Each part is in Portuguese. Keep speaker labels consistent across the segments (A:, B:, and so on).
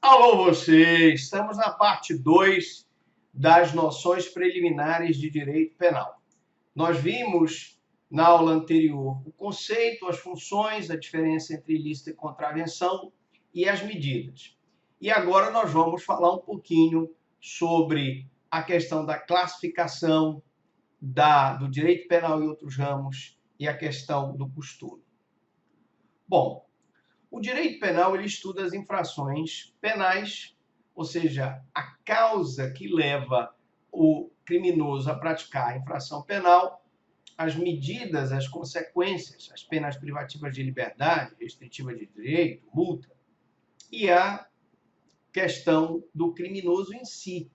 A: Alô vocês! Estamos na parte 2 das noções preliminares de direito penal. Nós vimos na aula anterior o conceito, as funções, a diferença entre ilícito e contravenção e as medidas. E agora nós vamos falar um pouquinho sobre a questão da classificação do direito penal e outros ramos e a questão do costume. Bom, o direito penal ele estuda as infrações penais, ou seja, a causa que leva o criminoso a praticar a infração penal, as medidas, as consequências, as penas privativas de liberdade, restritivas de direito, multa, e a questão do criminoso em si,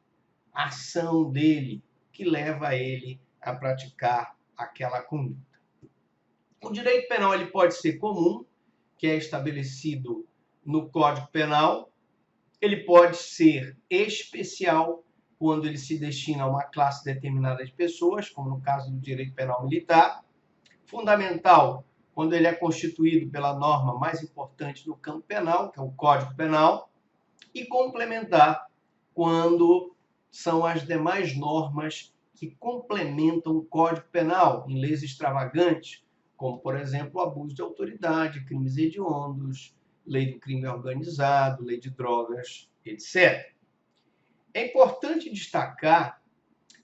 A: a ação dele que leva ele a praticar aquela conduta. O direito penal ele pode ser comum, que é estabelecido no Código Penal. Ele pode ser especial, quando ele se destina a uma classe determinada de pessoas, como no caso do direito penal militar. Fundamental, quando ele é constituído pela norma mais importante do campo penal, que é o Código Penal. E complementar, quando são as demais normas que complementam o Código Penal, em leis extravagantes, como, por exemplo, o abuso de autoridade, crimes hediondos, lei do crime organizado, lei de drogas, etc. É importante destacar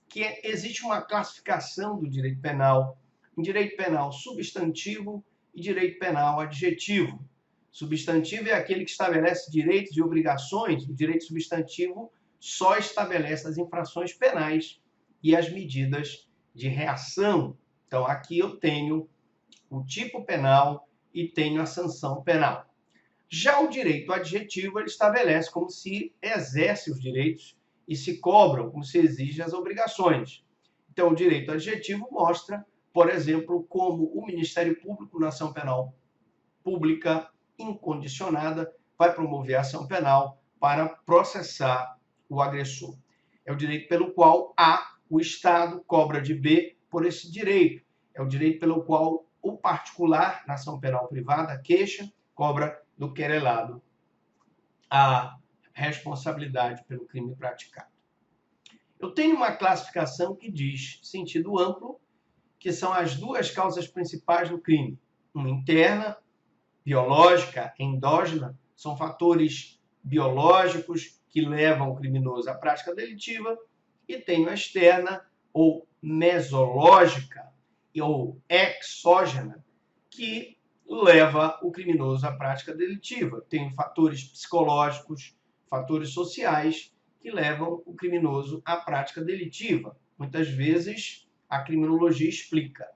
A: que existe uma classificação do direito penal em direito penal substantivo e direito penal adjetivo. Substantivo é aquele que estabelece direitos e obrigações, o direito substantivo só estabelece as infrações penais e as medidas de reação. Então, aqui eu tenho o tipo penal e tenho a sanção penal. Já o direito adjetivo, ele estabelece como se exerce os direitos e se cobram, como se exige as obrigações. Então, o direito adjetivo mostra, por exemplo, como o Ministério Público na ação penal pública incondicionada vai promover a ação penal para processar o agressor. É o direito pelo qual A, o Estado, cobra de B por esse direito. É o direito pelo qual o particular, na ação penal privada, queixa, cobra do querelado a responsabilidade pelo crime praticado. Eu tenho uma classificação que diz, sentido amplo, que são as duas causas principais do crime. Uma interna, biológica, endógena, são fatores biológicos que levam o criminoso à prática delitiva, e tenho a externa, ou mesológica, ou exógena, que leva o criminoso à prática delitiva. Tem fatores psicológicos, fatores sociais que levam o criminoso à prática delitiva. Muitas vezes a criminologia explica.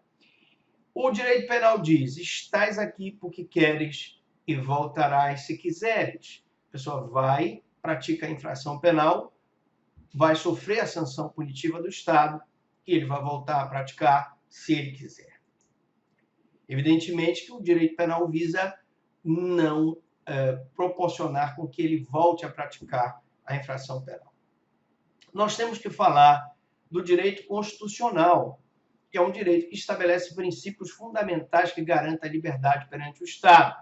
A: O direito penal diz: estás aqui porque queres e voltarás se quiseres. A pessoa vai, pratica a infração penal, vai sofrer a sanção punitiva do Estado e ele vai voltar a praticar se ele quiser. Evidentemente que o direito penal visa não proporcionar com que ele volte a praticar a infração penal. Nós temos que falar do direito constitucional, que é um direito que estabelece princípios fundamentais que garantem a liberdade perante o Estado.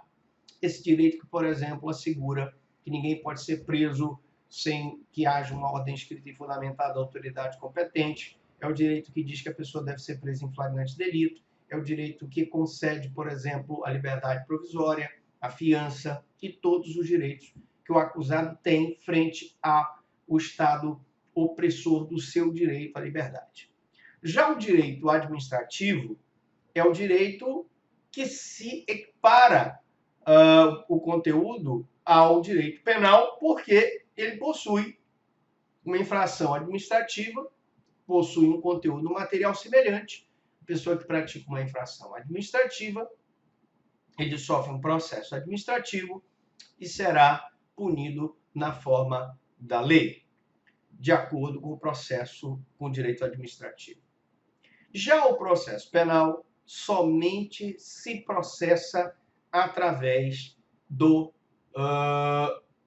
A: Esse direito que, por exemplo, assegura que ninguém pode ser preso sem que haja uma ordem escrita e fundamentada da autoridade competente. É o direito que diz que a pessoa deve ser presa em flagrante delito. É o direito que concede, por exemplo, a liberdade provisória, a fiança e todos os direitos que o acusado tem frente ao Estado opressor do seu direito à liberdade. Já o direito administrativo é o direito que se equipara o conteúdo ao direito penal, porque ele possui uma infração administrativa, possui um conteúdo material semelhante. A pessoa que pratica uma infração administrativa, ele sofre um processo administrativo e será punido na forma da lei, de acordo com o processo com o direito administrativo. Já o processo penal somente se processa através do...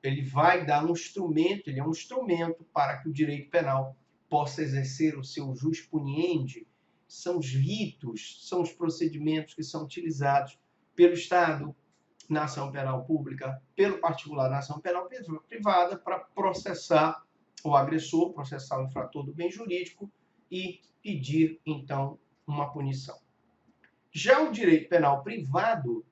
A: ele vai dar um instrumento, ele é um instrumento para que o direito penal possa exercer o seu jus puniendi. São os ritos, são os procedimentos que são utilizados pelo Estado na ação penal pública, pelo particular na ação penal privada, para processar o agressor, processar o infrator do bem jurídico e pedir, então, uma punição. Já o direito penal privado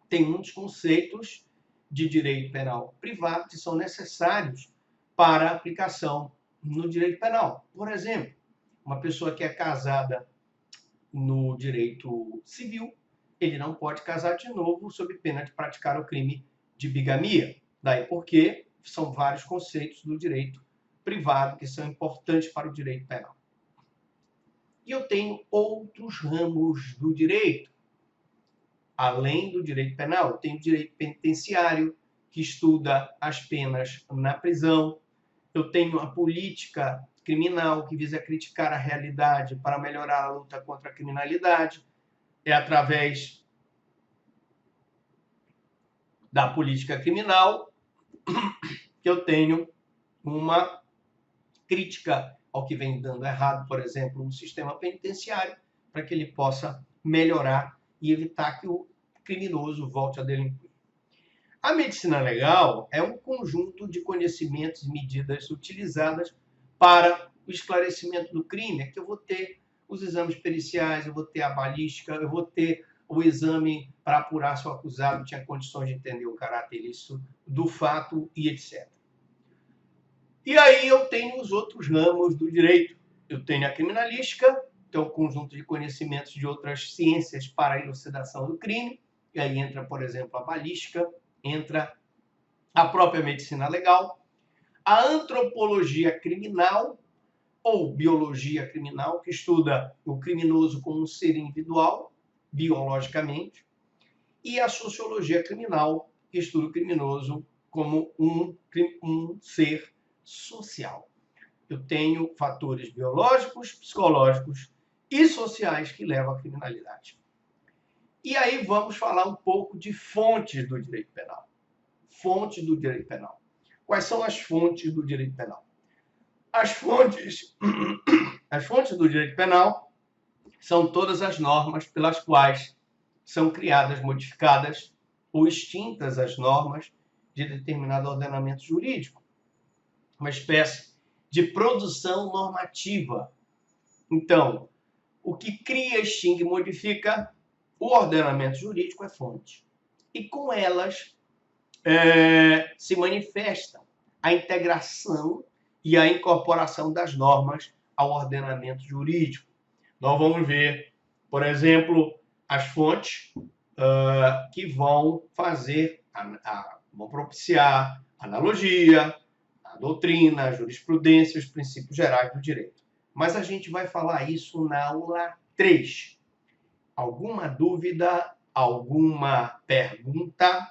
A: tem muitos conceitos de direito penal privado que são necessários para aplicação no direito penal. Por exemplo, uma pessoa que é casada no direito civil, ele não pode casar de novo sob pena de praticar o crime de bigamia. Daí porque são vários conceitos do direito privado que são importantes para o direito penal. E eu tenho outros ramos do direito. Além do direito penal, eu tenho o direito penitenciário, que estuda as penas na prisão. Eu tenho a política criminal, que visa criticar a realidade para melhorar a luta contra a criminalidade. É através da política criminal que eu tenho uma crítica ao que vem dando errado, por exemplo, no sistema penitenciário, para que ele possa melhorar e evitar que o criminoso volte a delinquir. A medicina legal é um conjunto de conhecimentos e medidas utilizadas para o esclarecimento do crime. Aqui eu vou ter os exames periciais, eu vou ter a balística, eu vou ter o exame para apurar se o acusado tinha condições de entender o caráter ilícito do fato e etc. E aí eu tenho os outros ramos do direito. Eu tenho a criminalística, que é um conjunto de conhecimentos de outras ciências para a elucidação do crime. E aí entra, por exemplo, a balística, entra a própria medicina legal, a antropologia criminal, ou biologia criminal, que estuda o criminoso como um ser individual, biologicamente, e a sociologia criminal, que estuda o criminoso como um ser social. Eu tenho fatores biológicos, psicológicos e sociais que levam à criminalidade. E aí vamos falar um pouco de fontes do direito penal. Fontes do direito penal. Quais são as fontes do direito penal? As fontes do direito penal são todas as normas pelas quais são criadas, modificadas ou extintas as normas de determinado ordenamento jurídico. Uma espécie de produção normativa. Então, o que cria, extingue e modifica o ordenamento jurídico é fonte. E com elas se manifestam a integração e a incorporação das normas ao ordenamento jurídico. Nós vamos ver, por exemplo, as fontes que vão fazer, vão propiciar analogia, a doutrina, a jurisprudência, os princípios gerais do direito. Mas a gente vai falar isso na aula 3. Alguma dúvida? Alguma pergunta?